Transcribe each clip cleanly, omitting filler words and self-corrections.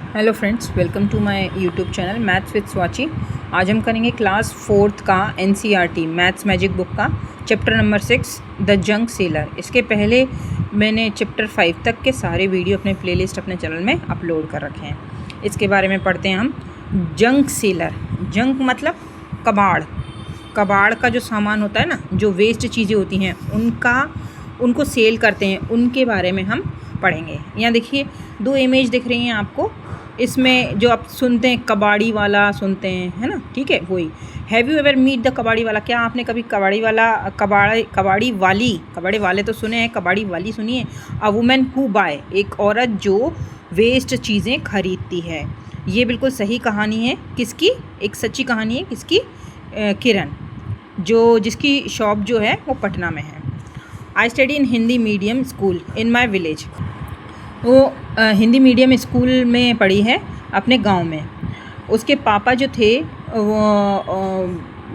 Hello friends, welcome to my YouTube channel maths with Swachi. आज हम करेंगे क्लास 4th का एनसीईआरटी मैथ्स मैजिक बुक का chapter number 6 the junk seller. इसके पहले मैंने चैप्टर 5 तक के सारे वीडियो अपने प्लेलिस्ट अपने चैनल में अपलोड कर रखे हैं। इसके बारे में पढ़ते हैं हम। जंक सेलर, जंक मतलब कबाड़। कबाड़ का जो सामान होता है ना, जो वेस्ट चीज़ें होती हैं उनको सेल करते हैं, उनके बारे में हम पढ़ेंगे। यहाँ देखिए 2 इमेज दिख रही हैं आपको। इसमें जो आप सुनते हैं कबाड़ी वाला सुनते हैं, है ना, ठीक है, वही। Have you ever meet the kabadiwala? क्या आपने कभी कबाड़ी वाले तो सुने हैं, कबाड़ी वाली सुनी है? अ वुमेन हु बाय, एक औरत जो वेस्ट चीज़ें खरीदती है। ये बिल्कुल सही कहानी है। किसकी? एक सच्ची कहानी है। किसकी? किरण, जिसकी शॉप जो है वो पटना में है। I study in Hindi medium school in my village. वो हिंदी मीडियम स्कूल में पढ़ी है अपने गांव में। उसके पापा जो थे वो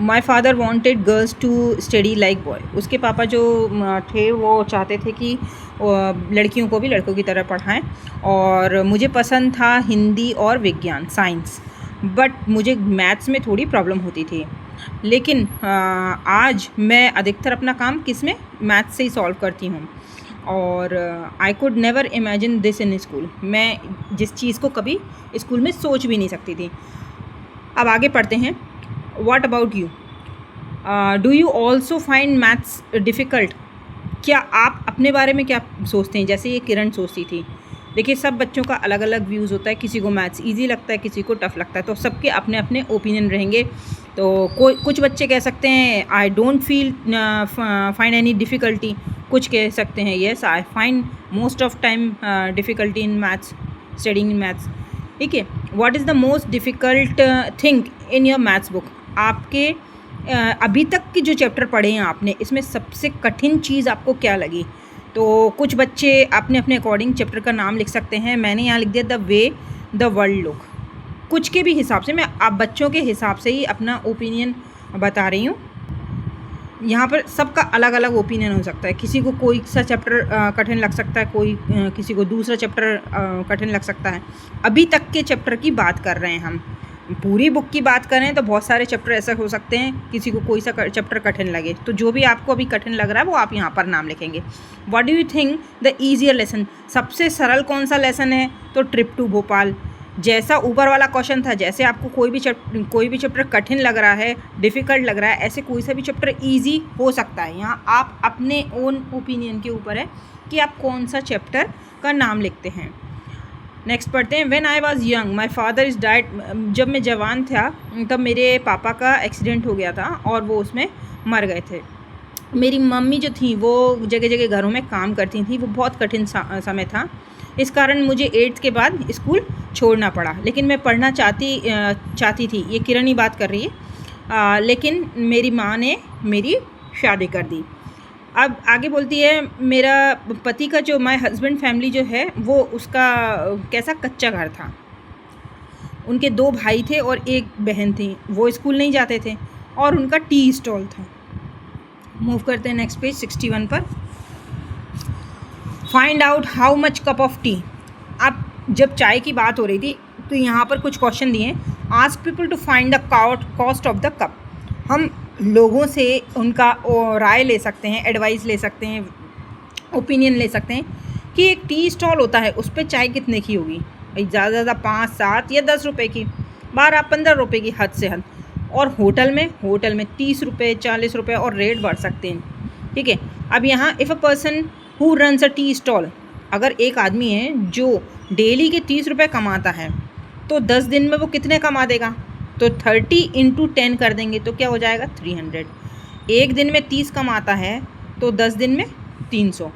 my father wanted girls to study like boy. उसके पापा जो थे वो चाहते थे कि लड़कियों को भी लड़कों की तरह पढ़ाएं, और मुझे पसंद था हिंदी और विज्ञान, साइंस, बट मुझे मैथ्स में थोड़ी प्रॉब्लम होती थी। लेकिन आज मैं अधिकतर अपना काम किस में, मैथ्स से ही सॉल्व करती हूँ। और I could never imagine this in school. मैं जिस चीज़ को कभी स्कूल में सोच भी नहीं सकती थी। अब आगे पढ़ते हैं। What about you? Do you also find maths difficult? क्या आप अपने बारे में क्या सोचते हैं, जैसे ये किरण सोचती थी? देखिए, सब बच्चों का अलग अलग व्यूज़ होता है। किसी को मैथ्स इजी लगता है, किसी को टफ़ लगता है, तो सबके अपने अपने ओपिनियन रहेंगे। तो कुछ बच्चे कह सकते हैं I don't feel find any difficulty. कुछ कह सकते हैं yes I find most of time difficulty in maths, studying in maths. ठीक है। What is the most difficult thing in your maths book? आपके अभी तक की जो चैप्टर पढ़े हैं आपने, इसमें सबसे कठिन चीज़ आपको क्या लगी? तो कुछ बच्चे अपने अपने अकॉर्डिंग चैप्टर का नाम लिख सकते हैं। मैंने यहाँ लिख दिया the way the world look. कुछ के भी हिसाब से, मैं आप बच्चों के हिसाब से ही अपना ओपिनियन बता रही हूँ। यहाँ पर सबका अलग अलग ओपिनियन हो सकता है। किसी को कोई सा चैप्टर कठिन लग सकता है, किसी को दूसरा चैप्टर कठिन लग सकता है। अभी तक के चैप्टर की बात कर रहे हैं हम। पूरी बुक की बात करें तो बहुत सारे चैप्टर ऐसे हो सकते हैं, किसी को कोई सा चैप्टर कठिन लगे। तो जो भी आपको अभी कठिन लग रहा है वो आप यहाँ पर नाम लिखेंगे। What do you think the easier lesson? सबसे सरल कौन सा लेसन है? तो ट्रिप टू भोपाल। जैसा ऊपर वाला क्वेश्चन था, जैसे आपको कोई भी चैप्टर कठिन लग रहा है, डिफ़िकल्ट लग रहा है, ऐसे कोई सा भी चैप्टर ईजी हो सकता है। यहाँ आप अपने ओन ओपिनियन के ऊपर है कि आप कौन सा चैप्टर का नाम लिखते हैं। नेक्स्ट पढ़ते हैं। When I was young my father is died. जब मैं जवान था तब मेरे पापा का एक्सीडेंट हो गया था और वो उसमें मर गए थे। मेरी मम्मी जो थी वो जगह जगह घरों में काम करती थी। वो बहुत कठिन समय था, इस कारण मुझे 8th के बाद स्कूल छोड़ना पड़ा। लेकिन मैं पढ़ना चाहती थी। ये किरण ही बात कर रही है। लेकिन मेरी माँ ने मेरी शादी कर दी। अब आगे बोलती है, मेरा पति का जो माय हस्बैंड फैमिली जो है वो उसका कैसा कच्चा घर था। उनके 2 भाई थे और 1 बहन थी। वो स्कूल नहीं जाते थे और उनका टी स्टॉल था। मूव करते हैं नेक्स्ट पेज 61 पर। Find out how much cup of T. अब जब चाय की बात हो रही थी तो यहाँ पर कुछ क्वेश्चन दिए हैं। Ask people to find the cost of the cup. हम लोगों से उनका राय ले सकते हैं, एडवाइस ले सकते हैं, ओपिनियन ले सकते हैं कि एक टी स्टॉल होता है, उस पर चाय कितने की होगी? ज़्यादा ज़्यादा 5, 7 या 10 रुपये की, 12, 15 रुपये की हद से हद। और होटल में 30 रुपये, 40 रुपये और रेट बढ़ सकते हैं। ठीक है। अब यहाँ if a person who runs a tea stall, अगर एक आदमी है जो डेली के 30 रुपये कमाता है तो 10 दिन में वो कितने कमा देगा? तो 30 × 10 कर देंगे तो क्या हो जाएगा? 300। एक दिन में 30 कमाता है तो 10 दिन में 300।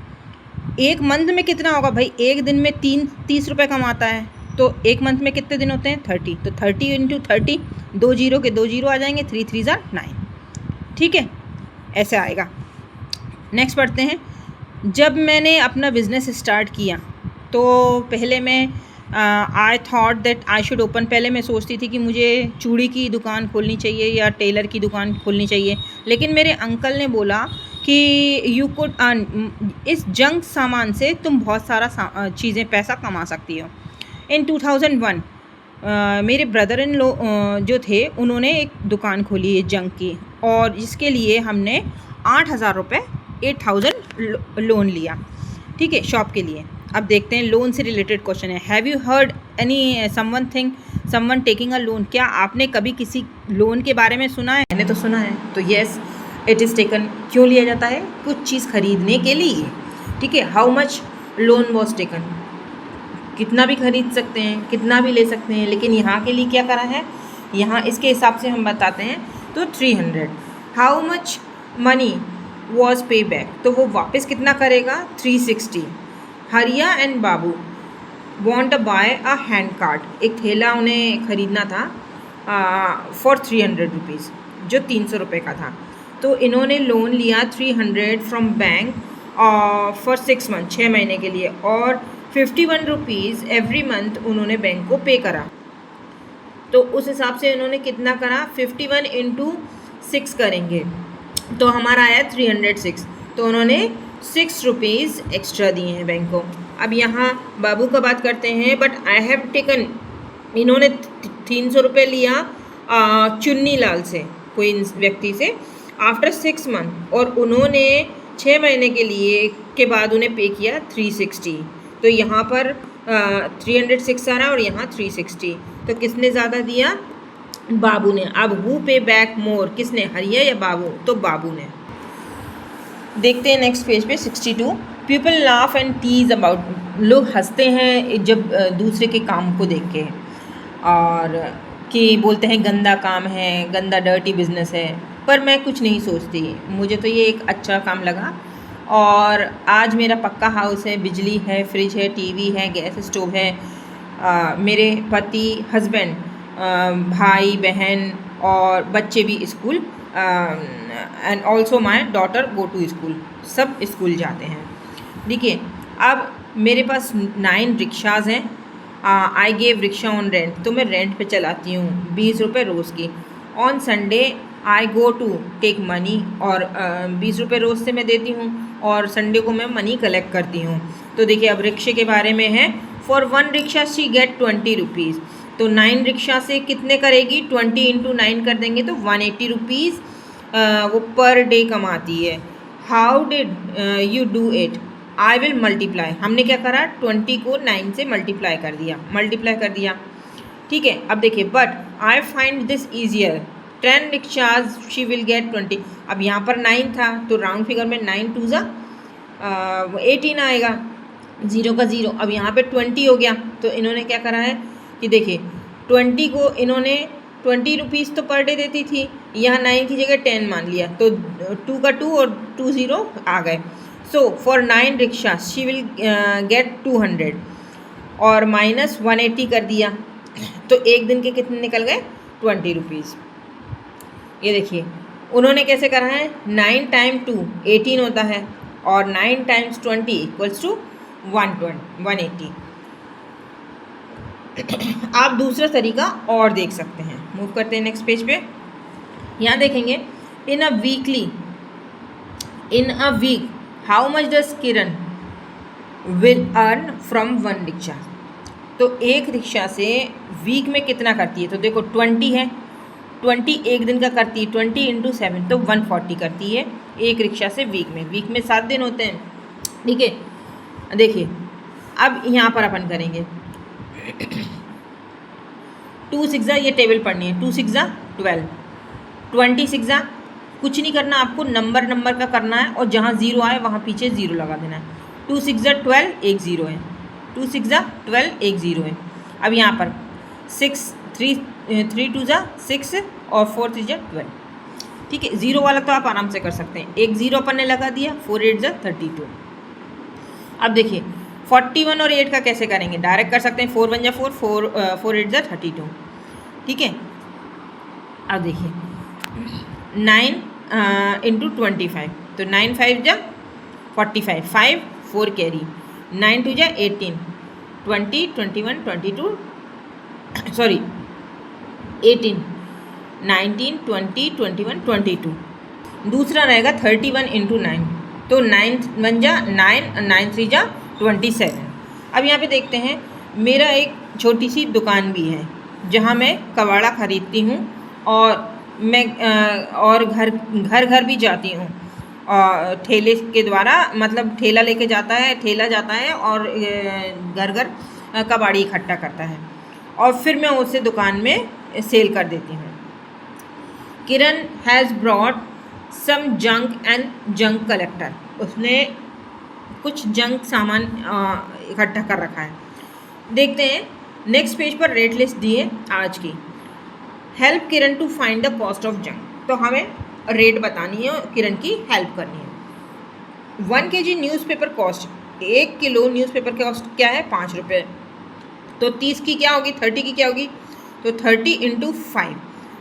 एक मंथ में कितना होगा भाई? एक दिन में 30 रुपये कमाता है तो एक मंथ में कितने दिन होते हैं? 30। तो 30 × 30, 2 जीरो के 2 जीरो आ जाएंगे, 3 3 9। ठीक है, ऐसे आएगा। नेक्स्ट पढ़ते हैं। जब मैंने अपना बिज़नेस स्टार्ट किया तो पहले मैं I thought that I should open. पहले मैं सोचती थी कि मुझे चूड़ी की दुकान खोलनी चाहिए या टेलर की दुकान खोलनी चाहिए। लेकिन मेरे अंकल ने बोला कि यू कुड अर्न, इस जंक सामान से तुम बहुत सारा चीज़ें पैसा कमा सकती हो। इन 2001 मेरे ब्रदर इन लो जो थे उन्होंने एक दुकान खोली है जंक की, और इसके लिए हमने 8,000 रुपये 8,000 लोन लिया, ठीक है, शॉप के लिए। अब देखते हैं लोन से रिलेटेड क्वेश्चन है। Have you heard any someone taking a loan? क्या आपने कभी किसी लोन के बारे में सुना है? मैंने तो सुना है। तो येस, इट इज़ टेकन। क्यों लिया जाता है? कुछ चीज़ खरीदने के लिए, ठीक है। How much loan was taken? कितना भी खरीद सकते हैं, कितना भी ले सकते हैं, लेकिन यहाँ के लिए क्या करा है, यहाँ इसके हिसाब से हम बताते हैं तो 300। How much money was pay back? तो वो वापस कितना करेगा? 360। Hariya and Babu want a buy a hand cart. एक थैला उन्हें ख़रीदना था फॉर 300 रुपीज़, जो 300 रुपये का था। तो इन्होंने लोन लिया 300 फ्रॉम बैंक फॉर 6 मंथ, 6 महीने के लिए, और 51 रुपीज़ एवरी मंथ उन्होंने बैंक को पे करा। तो उस हिसाब से इन्होंने कितना करा? 51 इंटू 6 करेंगे तो हमारा आया 306। तो उन्होंने 6 रुपीज़ एक्स्ट्रा दिए हैं बैंक को। अब यहाँ बाबू का बात करते हैं। बट आई हैव टेकन, इन्होंने 300 रुपये लिया चुन्नी लाल से, कोई व्यक्ति से, आफ्टर 6 मंथ, और उन्होंने 6 महीने के लिए के बाद उन्हें पे किया 360। तो यहाँ पर 306 आ रहा है और यहाँ 360। तो किसने ज़्यादा दिया? बाबू ने। अब हु पे बैक मोर? किसने, हरिया या बाबू? तो बाबू ने। देखते हैं नेक्स्ट पेज पे 62। People laugh and tease about. लोग हंसते हैं जब दूसरे के काम को देख के, और कि बोलते हैं गंदा काम है, गंदा डर्टी बिजनेस है। पर मैं कुछ नहीं सोचती, मुझे तो ये एक अच्छा काम लगा। और आज मेरा पक्का हाउस है, बिजली है, फ्रिज है, टीवी है, गैस स्टोव है, मेरे पति, हस्बैंड, भाई बहन और बच्चे भी school, and also my daughter go to school, सब स्कूल जाते हैं। देखिए, अब मेरे पास 9 रिक्शाज़ हैं। I gave rickshaw on rent, तो मैं रेंट पे चलाती हूँ 20 रुपये रोज़ की। On Sunday I go to take money, और 20 रुपये रोज़ से मैं देती हूँ, और संडे को मैं मनी कलेक्ट करती हूँ। तो देखिए, अब रिक्शे के बारे में है। For 1 rickshaw she get 20 rupees. तो 9 रिक्शा से कितने करेगी? 20 इंटू 9 कर देंगे तो 180 रुपीज़ वो पर डे कमाती है। How did you do it? I will multiply. हमने क्या करा? 20 को 9 से मल्टीप्लाई कर दिया, ठीक है। अब देखिए, but I find this easier, 10 rickshaws she will get 20। अब यहाँ पर 9 था तो राउंड फिगर में 9 2 जा 18 आएगा, 0 का 0। अब यहाँ पे 20 हो गया, तो इन्होंने क्या करा है कि देखिए, 20 को इन्होंने 20 रुपीज़ तो पर डे देती थी, यहाँ 9 की जगह 10 मान लिया, तो 2 का 2 और 2 0 आ गए। So for 9 rickshaw she will get 200, और माइनस 180 कर दिया, तो एक दिन के कितने निकल गए? 20 रुपीज़। ये देखिए, उन्होंने कैसे करा है? 9 टाइम 2 18 होता है, और 9 टाइम्स 20 इक्वल्स टू 180। आप दूसरा तरीका और देख सकते हैं। मूव करते हैं नेक्स्ट पेज पे। यहाँ देखेंगे, in a week how much does Kiran will earn from 1 rickshaw? तो एक रिक्शा से वीक में कितना करती है? तो देखो 20 है, 20 एक दिन का करती है, 20 इंटू 7 तो 140 करती है एक रिक्शा से वीक में 7 दिन होते हैं, ठीक है। देखिए, अब यहाँ पर अपन करेंगे 2 6 ये टेबल पढ़नी है। 2 6 12, 20 6 कुछ नहीं करना आपको, नंबर का करना है, और जहाँ 0 आए वहाँ पीछे 0 लगा देना है। 2 6 12 एक 0 है, 2 6 12 एक 0 है। अब यहाँ पर 3 2 6 और 4 3 12, ठीक है। 0 वाला तो आप आराम से कर सकते हैं, एक 0 अपन ने लगा दिया, 4 8 32। अब देखिए, 41 और 8 का कैसे करेंगे? डायरेक्ट कर सकते हैं, 4 1 4 4 8 32, ठीक है। अब देखिए, 9 इंटू 25, तो 9 5 45, 5 4 कैरी, 9 2 18, 20 21 22 सॉरी 18 19 20 21 22। दूसरा रहेगा 31 इंटू 9, तो 9 1 9 9 3 27। अब यहाँ पे देखते हैं, मेरा एक छोटी सी दुकान भी है जहाँ मैं कबाड़ा ख़रीदती हूँ और मैं और घर घर भी जाती हूँ और ठेले के द्वारा, मतलब ठेला लेके जाता है, ठेला जाता है और घर घर कबाड़ी इकट्ठा करता है और फिर मैं उसे दुकान में सेल कर देती हूँ। Kiran has brought some junk and junk collector, उसने कुछ जंक सामान इकट्ठा कर रखा है। देखते हैं नेक्स्ट पेज पर रेट लिस्ट दी है आज की। Help Kiran to find the cost of junk, तो हमें रेट बतानी है और किरण की हेल्प करनी है। 1 kg newspaper cost, 1 kilo newspaper की कॉस्ट क्या है 5 रुपये, तो 30 की क्या होगी 30 की क्या होगी, तो 30 × 5,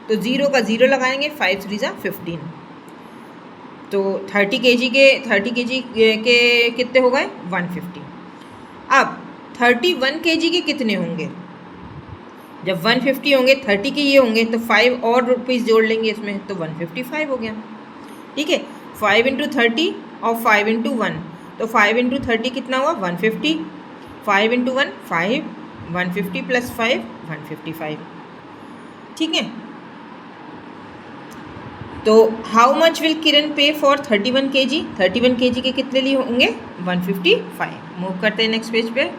तो 0 का 0 लगाएंगे, 5 3 = 15, तो 30 kg के कितने हो गए 150। अब 31 kg के कितने होंगे, जब 150 होंगे 30 के ये होंगे तो 5 और रुपीज़ जोड़ लेंगे इसमें, तो 155 हो गया। ठीक है, 5 × 30 और 5 × 1, तो 5 × 30 कितना हुआ 150, 5 × 1 5, 150 + 5 155। ठीक है, तो हाउ मच विल किरण पे फॉर 31 kg, 31 kg के कितने लिए होंगे 155। मूव करते हैं नेक्स्ट पेज पे।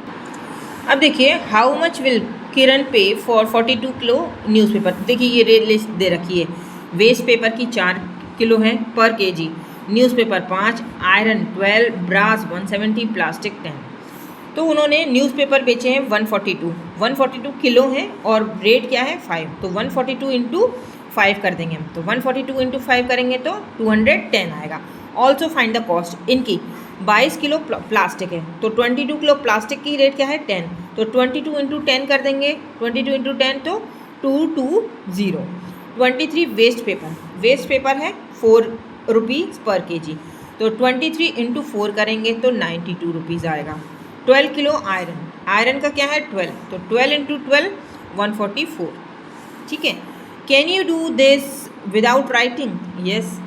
अब देखिए हाउ मच विल किरण पे फॉर 42 किलो न्यूज़पेपर, देखिए ये रेट लिस्ट दे रखी है। वेस्ट पेपर की 4 किलो है per kg, newspaper 5, iron 12, brass 170, plastic 10। तो उन्होंने न्यूज़पेपर बेचे हैं 142 किलो हैं और रेट क्या है 5, तो 142 × 5 कर देंगे हम, तो 142 × 5 करेंगे तो 210 आएगा। ऑल्सो फाइंड द कॉस्ट, इनकी 22 किलो प्लास्टिक है तो 22 किलो प्लास्टिक की रेट क्या है 10, तो 22 × 10 कर देंगे, 22 × 10 तो 220। 23 वेस्ट पेपर है 4 रुपीज़ पर केजी, तो 23 × 4 करेंगे तो 92 रुपीज़ आएगा। 12 किलो आयरन का क्या है 12, तो 12 × 12 144। ठीक है, can you do this without writing, yes,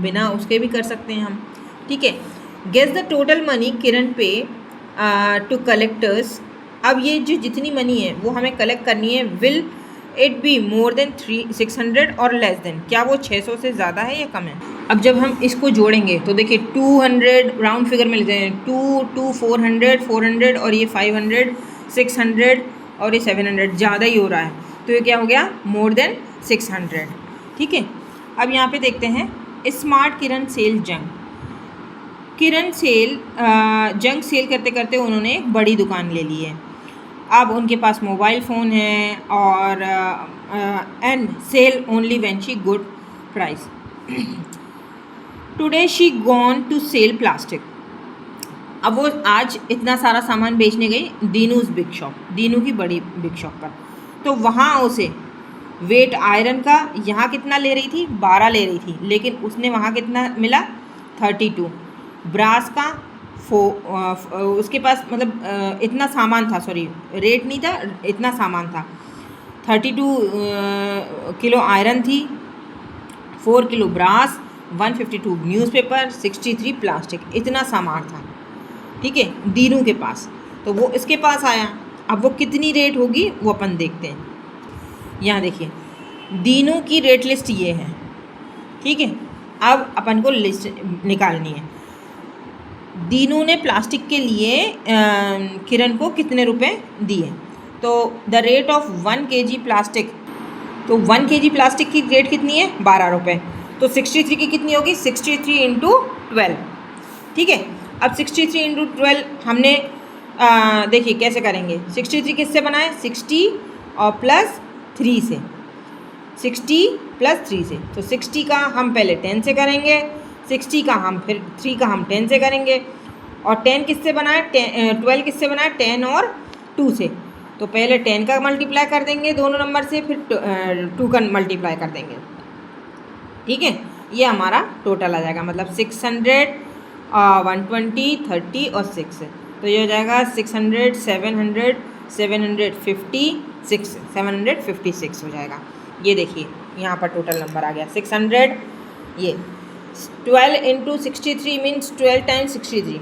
बिना उसके भी कर सकते हैं हम। ठीक है, गेस द टोटल मनी किरण पे टू कलेक्टर्स, अब ये जो जितनी मनी है वो हमें कलेक्ट करनी है। Will it be more than 600 और लेस देन, क्या वो 600 से ज़्यादा है या कम है। अब जब हम इसको जोड़ेंगे तो देखिए 200 राउंड फिगर मिलते हैं, 2 400 और ये 500 600 और ये 700, ज़्यादा ही हो रहा है, तो ये क्या हो गया मोर देन 600। ठीक है, अब यहाँ पे देखते हैं स्मार्ट किरण सेल जंक। किरण जंक सेल करते करते उन्होंने एक बड़ी दुकान ले ली है। अब उनके पास मोबाइल फ़ोन है और and sell only when she good price. Today she gone to sell plastic, अब वो आज इतना सारा सामान बेचने गई दीनूज़ बिग शॉप, दीनू की बड़ी बिग शॉप पर, तो वहाँ उसे वेट आयरन का यहाँ कितना ले रही थी 12 ले रही थी, लेकिन उसने वहाँ कितना मिला 32। ब्रास का उसके पास मतलब इतना सामान था, सॉरी रेट नहीं था, इतना सामान था। 32 किलो आयरन थी, 4 किलो ब्रास, 152 न्यूज़पेपर, 63 प्लास्टिक, इतना सामान था। ठीक है, दीनू के पास, तो वो इसके पास आया। अब वो कितनी रेट होगी वो अपन देखते हैं। यहाँ देखिए दीनू की रेट लिस्ट ये है। ठीक है, अब अपन को लिस्ट निकालनी है। दीनू ने प्लास्टिक के लिए किरण को कितने रुपए दिए, तो the rate of 1 kg plastic, तो 1 kg प्लास्टिक की रेट कितनी है 12 रुपये, तो 63 की कितनी होगी 63 × 12। ठीक है, अब 63 × 12 हमने देखिए कैसे करेंगे, 63 किससे बनाए 60 और +3 से, 60 + 3 से, तो 60 का हम पहले 10 से करेंगे, 60 का हम फिर 3 का हम 10 से करेंगे, और 10 किससे बनाए 12 किससे बनाए 10 और 2 से, तो पहले 10 का मल्टीप्लाई कर देंगे दोनों नंबर से, फिर 2 का मल्टीप्लाई कर देंगे। ठीक है, ये हमारा टोटल आ जाएगा, मतलब 600 120 30 और 6, तो ये हो जाएगा 600 700 756 756 हो जाएगा। ये देखिए यहाँ पर टोटल नंबर आ गया 600, ये 12 × 63 मीन्स 12 × 63,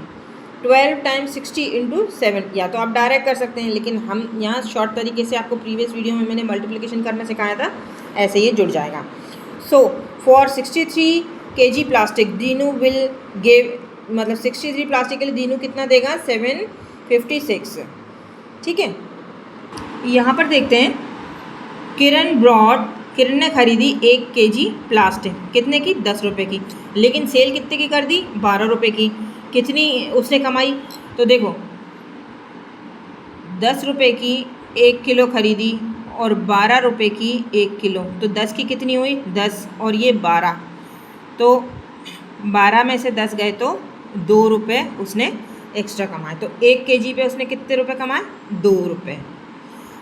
12 टाइम्स 60 इंटू 7, या तो आप डायरेक्ट कर सकते हैं, लेकिन हम यहाँ शॉर्ट तरीके से आपको प्रीवियस वीडियो में मैंने मल्टीप्लिकेशन करना सिखाया था, ऐसे ये जुड़ जाएगा। So for 63 kg plastic Dinu will give, मतलब 63 प्लास्टिक के लिए दीनू कितना देगा, 756। ठीक है, यहाँ पर देखते हैं, किरण ने खरीदी 1 kg प्लास्टिक, कितने की, 10 रुपये की, लेकिन सेल कितने की कर दी, 12 रुपये की। कितनी उसने कमाई, तो देखो 10 रुपये की 1 किलो खरीदी और 12 रुपये की 1 किलो, तो 10 की कितनी हुई, 10 और ये 12, तो 12 में से 10 गए तो 2 रुपये उसने एक्स्ट्रा कमाए। तो 1 kg पे उसने कितने रुपए कमाए, 2 रुपये।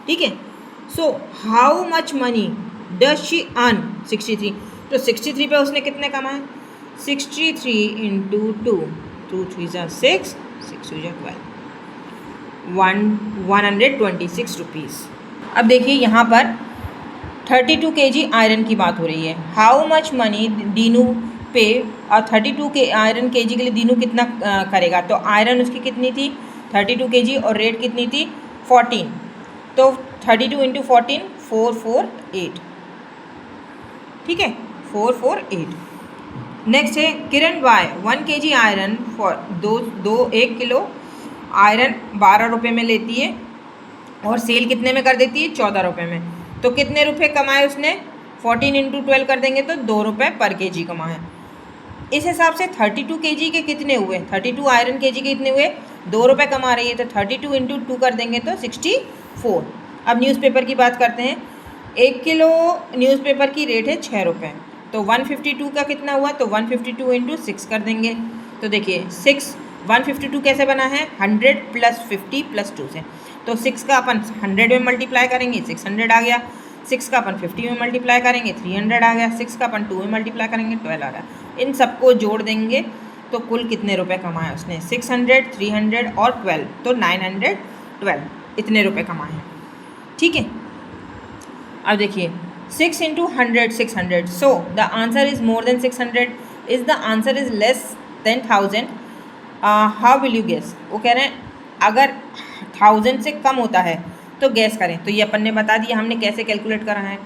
ठीक है, so how much money does she earn, 63, तो 63 पे उसने कितने कमाए, 63 इंटू 2, 2 3 6, 6 2 12, 126 रुपीज़। अब देखिए यहाँ पर 32 kg आयरन की बात हो रही है। हाउ मच मनी दीनू पे, और 32 के आयरन kg के लिए दीनू कितना करेगा, तो आयरन उसकी कितनी थी, 32 kg, और रेट कितनी थी, 14, तो 32 इंटू 14, 448। ठीक है, 448। नेक्स्ट है Kiran buy 1 kg iron for 1 kilo iron 12 रुपये में लेती है और सेल कितने में कर देती है, 14 रुपये में। तो कितने रुपए कमाए उसने, 14 इंटू 12 कर देंगे तो 2 रुपये पर kg कमाए। इस हिसाब से 32 kg के कितने हुए, 32 आयरन kg के कितने हुए, 2 रुपये कमा रही है, तो 32 इंटू 2 कर देंगे तो 64। अब न्यूज़पेपर की बात करते हैं। 1 किलो न्यूज़पेपर की रेट है 6 रुपये, तो 152 का कितना हुआ, तो 152 इंटू 6 कर देंगे। तो देखिए 152 कैसे बना है, 100 प्लस 50 प्लस 2 से, तो 6 का अपन 100 में मल्टीप्लाई करेंगे 600 आ गया, 6 का अपन 50 में मल्टीप्लाई करेंगे 300 आ गया, 6 का अपन 2 में मल्टीप्लाई करेंगे 12 आ गया। इन सबको जोड़ देंगे तो कुल कितने रुपए कमाए उसने, 600, 300 और 12, तो 912, इतने रुपए कमाए। ठीक है, अब देखिए 6 into 100 600, so the answer is more than 600, is the answer is less than 1000, how will you guess. वो कह रहे हैं अगर 1000 से कम होता है तो गैस करें, तो ये अपन ने बता दिया हमने कैसे कैलकुलेट करा है।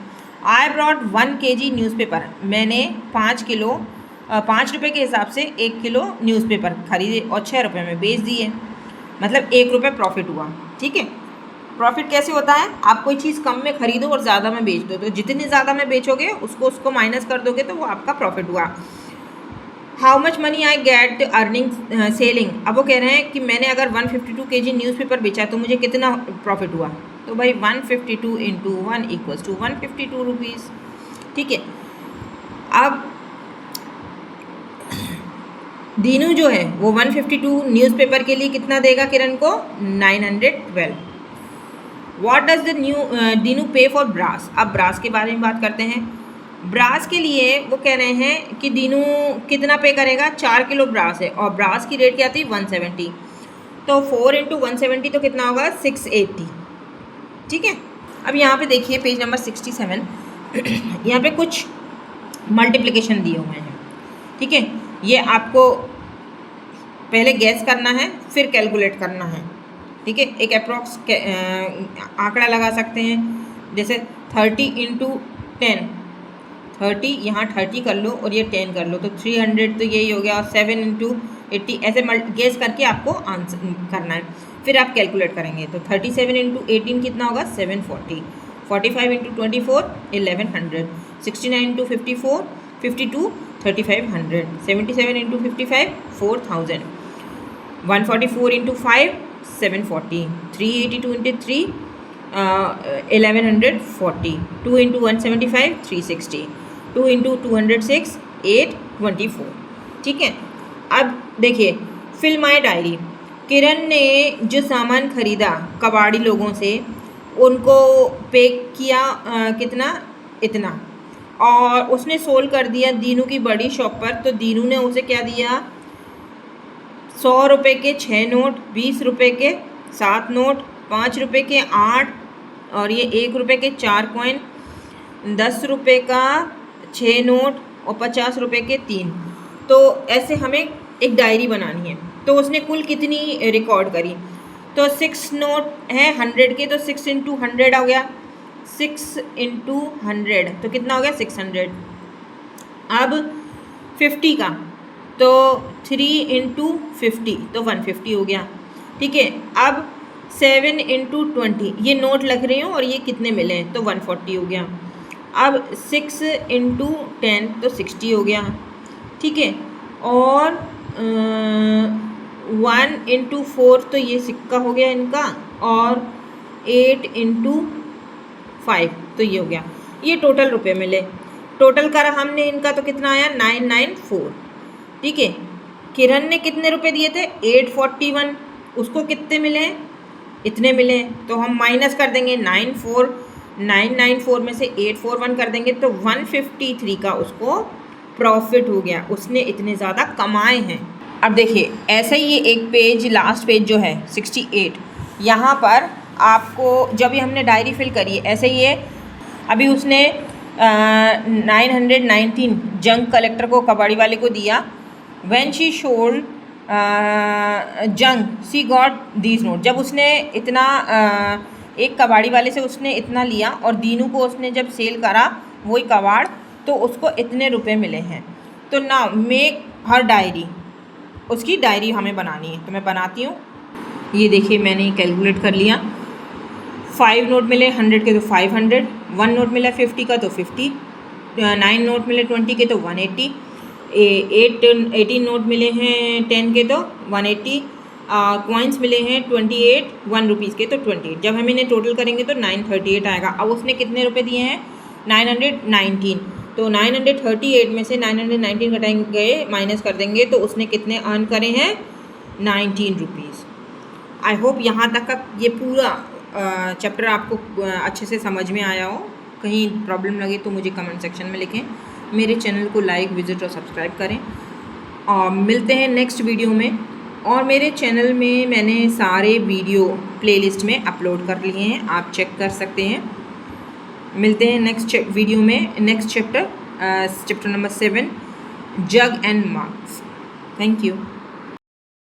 आई ब्रॉट 1 kg न्यूज़पेपर, मैंने 5 रुपये के हिसाब से 1 किलो न्यूज़पेपर खरीदे और 6 रुपये में बेच दिए, मतलब 1 रुपये प्रॉफिट हुआ। ठीक है, प्रॉफिट कैसे होता है, आप कोई चीज़ कम में खरीदो और ज़्यादा में बेच दो, तो जितनी ज़्यादा में बेचोगे उसको माइनस कर दोगे तो वो आपका प्रॉफिट हुआ। How much money I get earning selling, अब वो कह रहे हैं कि मैंने अगर 152 kg न्यूज़पेपर बेचा तो मुझे कितना प्रॉफिट हुआ, तो भाई 152 इंटू 1 इक्वल्स टू 152 रुपीज़। ठीक है, अब दीनू जो है वो 152 न्यूज़पेपर के लिए कितना देगा किरण को, 912। व्हाट डज द दीनू पे फॉर ब्रास, अब ब्रास के बारे में बात करते हैं। ब्रास के लिए वो कह रहे हैं कि दीनू कितना पे करेगा, 4 किलो ब्रास है और ब्रास की रेट क्या थी, 170, तो 4 इंटू 170 तो कितना होगा, 680। ठीक है, अब यहाँ पे देखिए पेज नंबर 67, यहाँ पे कुछ मल्टीप्लिकेशन दिए हुए हैं। ठीक है, ये आपको पहले गैस करना है फिर कैलकुलेट करना है। ठीक है, एक अप्रॉक्स आंकड़ा लगा सकते हैं, जैसे 30 इंटू 10, 30 यहाँ 30 कर लो और ये 10 कर लो तो 300, तो यही हो गया, और 7 इंटू 80, ऐसे गेस करके आपको आंसर करना है, फिर आप कैलकुलेट करेंगे। तो 37 इंटू 18 कितना होगा, 740, 45 into 24 1100, 69 into 52 3500, 77 into 55 4000, 144 into 5 740, 382 into 3 1140, 2 into 175 360, 2 into 206 824। ठीक है, अब देखिए फिल माई डायरी, किरण ने जो सामान खरीदा कबाड़ी लोगों से उनको पे किया कितना, इतना, और उसने सोल्ड कर दिया दीनू की बड़ी शॉप पर, तो दीनू ने उसे क्या दिया, 100 रुपये के 6 नोट, 20 रुपये के 7 नोट, 5 रुपये के 8, और ये 1 रुपये के 4 कॉइन, 10 रुपये का 6 नोट और 50 रुपये के 3। तो ऐसे हमें एक डायरी बनानी है। तो उसने कुल कितनी रिकॉर्ड करी, तो 6 नोट है 100 के, तो 6 इंटू 100 हो गया, 6 इंटू 100 तो कितना हो गया 600। अब 50 का, तो 3 इंटू 50 तो 150 हो गया, ठीक है। अब 7 इंटू 20 ये नोट लग रही हूँ और ये कितने मिले हैं, तो 140 हो गया। अब 6 इंटू 10 तो 60 हो गया, ठीक है। और 1 इंटू 4 तो ये सिक्का हो गया इनका, और 8 इंटू 5 तो ये हो गया। ये टोटल रुपए मिले, टोटल करा हमने इनका तो कितना आया 994, ठीक है। किरण ने कितने रुपए दिए थे 841, उसको कितने मिले हैं, इतने मिले हैं, तो हम माइनस कर देंगे 994 में से 841 कर देंगे तो 153 का उसको प्रॉफिट हो गया, उसने इतने ज़्यादा कमाए हैं। अब देखिए ऐसा ही ये एक पेज, लास्ट पेज जो है 68, यहाँ पर आपको जब ये हमने डायरी फिल करी ऐसे ही है, अभी उसने 919 जंग कलेक्टर को, कबाड़ी वाले को दिया। व्हेन शी शोल्ड जंग सी गॉट दीज नोट, जब उसने इतना एक कबाड़ी वाले से उसने इतना लिया और दीनू को उसने जब सेल करा वही कबाड़, तो उसको इतने रुपए मिले हैं। तो नाउ मेक हर डायरी, उसकी डायरी हमें बनानी है, तो मैं बनाती हूँ। ये देखिए मैंने कैलकुलेट कर लिया, 5 नोट मिले 100 के तो 500, 1 नोट मिला 50 का तो 50, 9 नोट मिले 20 के तो 180, 18 नोट मिले हैं 10 के तो 180, कॉइन्स मिले हैं 28 1 रुपीज़ के तो 28। जब हम इन्हें टोटल करेंगे तो 938 आएगा। अब उसने कितने रुपए दिए हैं 919, तो 938 में से 919 घटाएंगे, माइनस कर देंगे, तो उसने कितने अर्न करे हैं 19 रुपीज़। आई होप यहाँ तक का ये पूरा चैप्टर आपको अच्छे से समझ में आया हो। कहीं प्रॉब्लम लगे तो मुझे कमेंट सेक्शन में लिखें। मेरे चैनल को लाइक, विजिट और सब्सक्राइब करें, और मिलते हैं नेक्स्ट वीडियो में। और मेरे चैनल में मैंने सारे वीडियो प्लेलिस्ट में अपलोड कर लिए हैं, आप चेक कर सकते हैं। मिलते हैं नेक्स्ट वीडियो में, next chapter number 7 jug and marks. Thank you.